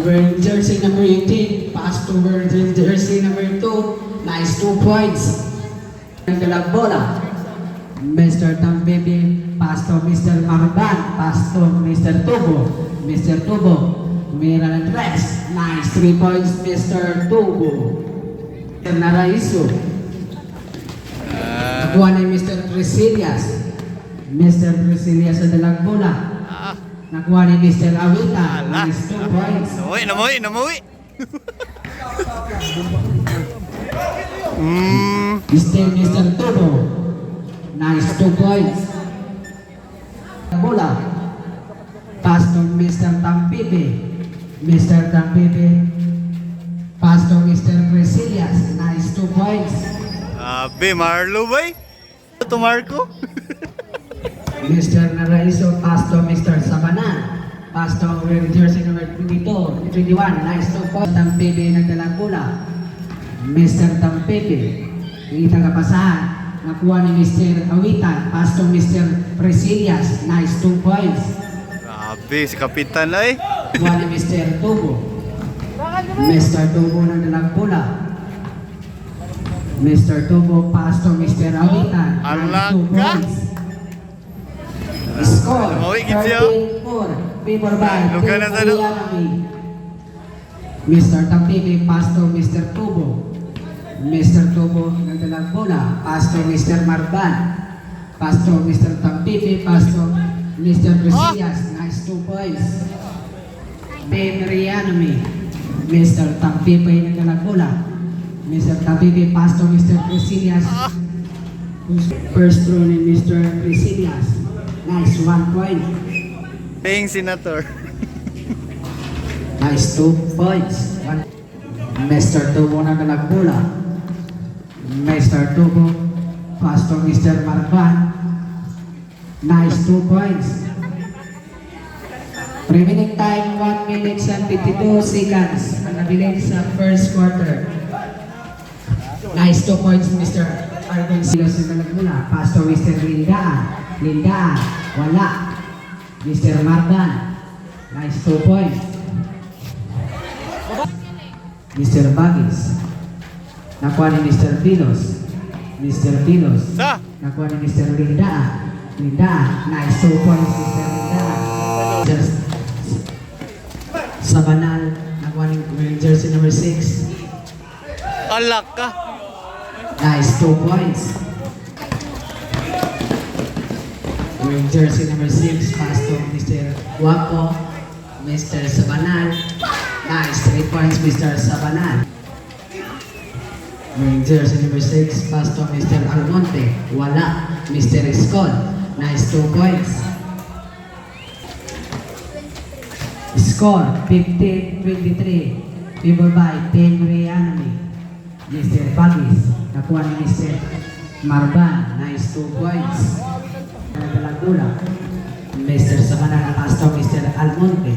Wearing jersey number 18, pass to wearing jersey number 2. Nice 2 points. Nagdalag bola. Mr. Tambibi, pass to Mr. Marban, pass to Mr. Tubo. Mr. Tubo, umira ng dress. Nice 3 points, Mr. Tubo. Mr. Naraiso. Nakuha ni Mr. Tresilias. Mr. Tresilias sa dalag bola. Nakuha ni Mr. Awita. Nice 2 points. Namuwi. Still Mr. Tubo. Nice 2 points. Bola. Pass to Mr. Tampipi. Mr. Tampipi. Pass to Mr. Tresilias. Nice 2 points. Marlo ba? Ito Marco? Mr. Naraiso, pass to Mr. Sabana. Pass to jersey number 22, 21. Nice 2 points. Tampipi nagdalang bola. Mr. Tampipi. Yung tagapasahan. Nakuha ni Mr. Awitan. Pass to Mr. Presilias. Nice 2 points. Grabe, si Kapitan ay. Nakuha ni Mr. Tubo. Mr. Tubo nagdalang bola. Mr. Tubo, pass to Mr. Awitan. Nice 2 points. Score, 13-4. Favor by Lugar na Team Miami. Mr. Tampipi, pass to Mr. Tubo. Mr. Tubo, nagdalang bola. Pass to Mr. Marban. Pass to Mr. Tampipi. Pass to Mr. Presilias. Nice 2 points. Team Miami. Mr. Tampipi, nagdalang bola. Mr. Tampipi, pass to Mr. Presilias. First throw ni Mr. Presilias. Nice 1 point. Paying Senator. Nice 2 points. Mr. Tubo na bola. Mr. Tubo, pass to Mr. Marban. Nice 2 points. Remaining time 1 minute and 52 seconds. Ang nabiling sa first quarter. Nice 2 points, Mr. Argon Silos na bola. Pass to Mr. Lindaan. Lindaan, wala. Mr. Marban. Nice 2 points. Mr. Bagis. Nakuha ni Mr. Pilos. Mr. Pilos. Nakuha ni Mr. Lindaan. Lindaan. Nice 2 points, Mr. Lindaan. Sabanal. Nakuha ni jersey number 6. Alak ka. Nice 2 points. Wearing jersey number 6, pass to Mr. Guapo. Mr. Sabanal. Nice 3 points, Mr. Sabanal. Wearing jersey number 6, pass to Mr. Almonte. Wala. Mr. Escol. Nice 2 points. Score 15-23. Favor by Team Miami. Mr. Bagis. Nakuha ni Mr. Marban. Nice 2 points. Nagdalagula. Mr. Sabanal, pass to Mr. Almonte.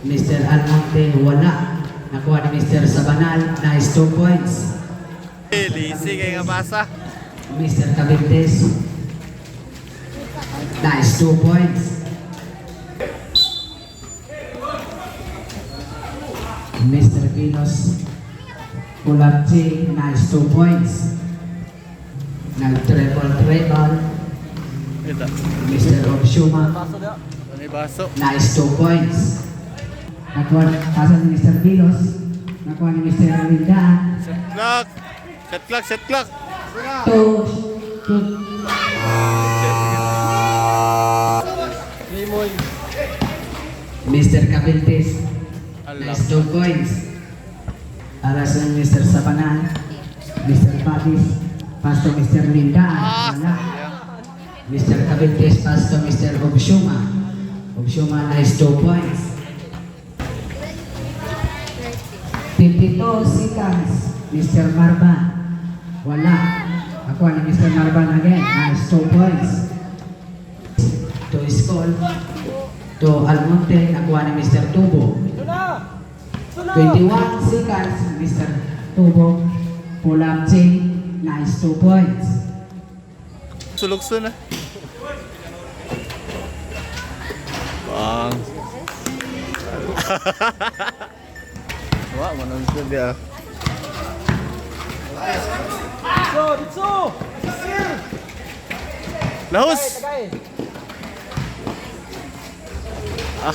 Mr. Almonte, wala. Nakuha ni Mr. Sabanal. Nice 2 points. Lisi kayo nga basa. Mr. Cavintes. Nice 2 points. Mr. Pinos. Kulapchi. Nice 2 points. Nag-treble. Ito. Mr. Obshuma. May baso. Nice 2 points. Nakuha pasan ni Mr. Pilos. Nakuha ni Mr. Lindaan. Set clock. Set clock. 2 shoot. Mr. Cavintes. Nice 2 points. Para sa Mr. Sabanal. Mr. Bagis. Pass to Mr. Lindaan. Wala. Mr. Cavintes, pass to Mr. Obshuma. Obshuma, nice 2 points. 52 seconds. Mr. Marban. Wala. Ako ni Mr. Marban again. Nice 2 points. To Escol. To Almonte. Nakuha ni Mr. Tubo. 21 seconds. Mr. Tubo. Pull up chain. Nice 2 points. Sulukso na. Bang. Wah, menonton dia. Lahus. Ah.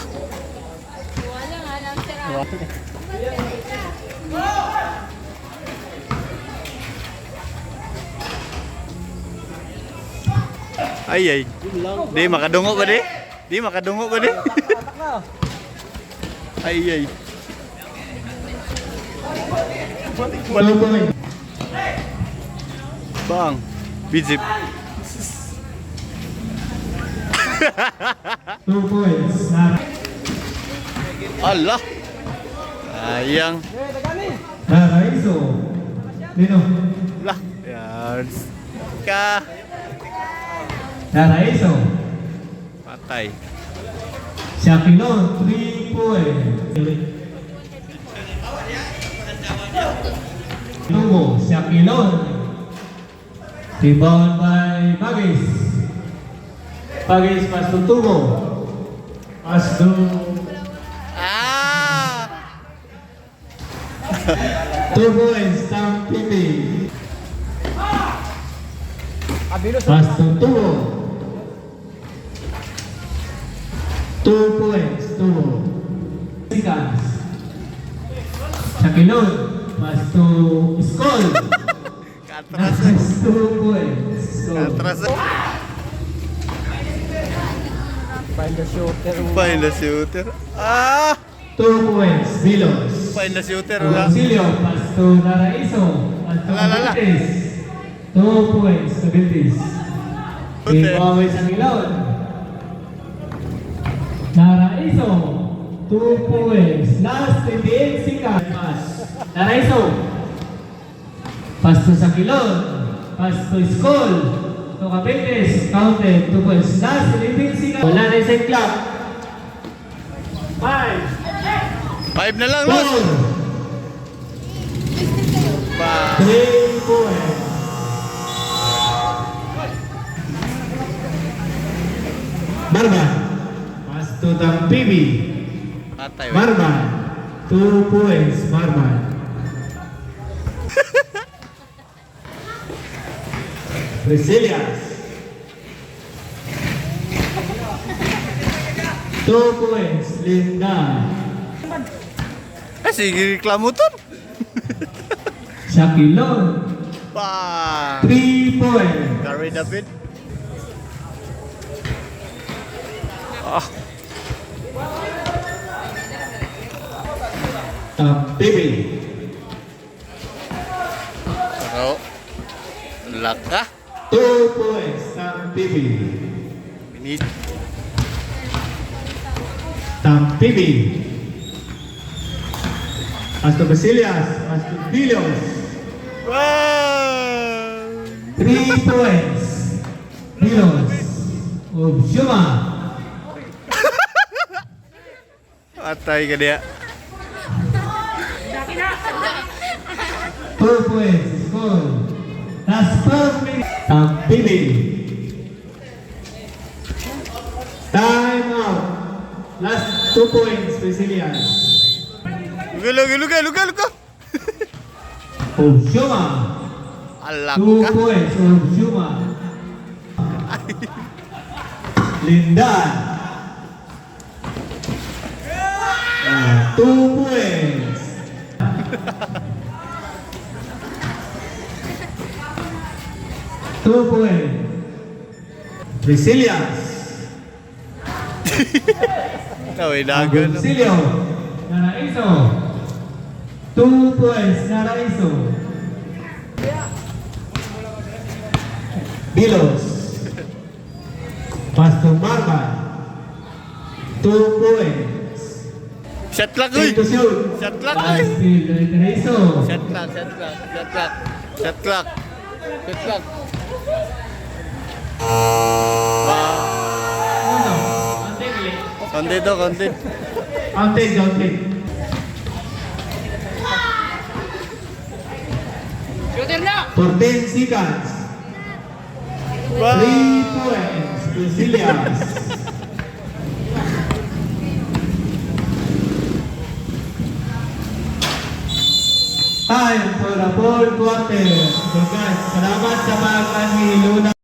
Ay ay. Di makadungo ba di? Di makadungo ba di? Ay ay. Bang. Bijip. 2 points. Allah. Sayang. Naraiso. Lino. Lah. Yan. Ka. Naraiso. Patay. Shakilon, 3 points. Tubo, Shakilon. Rebound by Bagis. Bagis pass to Tubo. Pass to Ah. 2 points, Tam Pipi. Pass to Tubo. 2 points, Tubo. Seconds. Shakilon, pass to Skol. Katras. Pass 2 points, Skol. Katras. Find the shooter. Find the shooter. Ah. 2 points, Vilos. Find the shooter lah. Auxilio, pass to Naraiso. Pass to Ala. Bentis. 2 points to Bentis. Pute. Giveaway sa Milon. Naraiso. 2 points. Last 28 seconds. Pass. Naraiso. Pass to Sakilon. Pass to Skol. To Capetes. Counted. 2 points. Last 11 seconds. Wala na yung clock. 5. 5 na lang, Los. 4. Pa. 3 points. Marman. Pass to Tampibi. Patay. weh. Marman. 2 points. Marman. Resilience. 2 points. Linda. Sige reklamo ton. Shakilon. Pa. 3 points. Gary David. Ah. Tampibi. Pero laka. 2 points. Tampibi. Ini Tampibi. Pass to Basilias. Pass to Vilos. wow. 3 points. Vilos. Shuma. Patay ka dia. 2 points. Score. Last 4 minutes. Tampibi. Time out. Last 2 points. Basilias. Luka. Shuma. 2 Alaka. points. Shuma. Lindan. 2 points. Two points. Resilience. Taway dagan. Auxilio. Naraiso. 2 points. Naraiso. Vilos. Pass to Marman. 2 points. Shot clock Take to oi. shoot. Shot clock Pass oi. to Naraiso. Shot clock. Shot clock. Konti to, konti. Don't take. Shooter na! 14 seconds. 3 points. Resilience. Time for the fourth quarter. So guys, salamat sa pag-anhilo na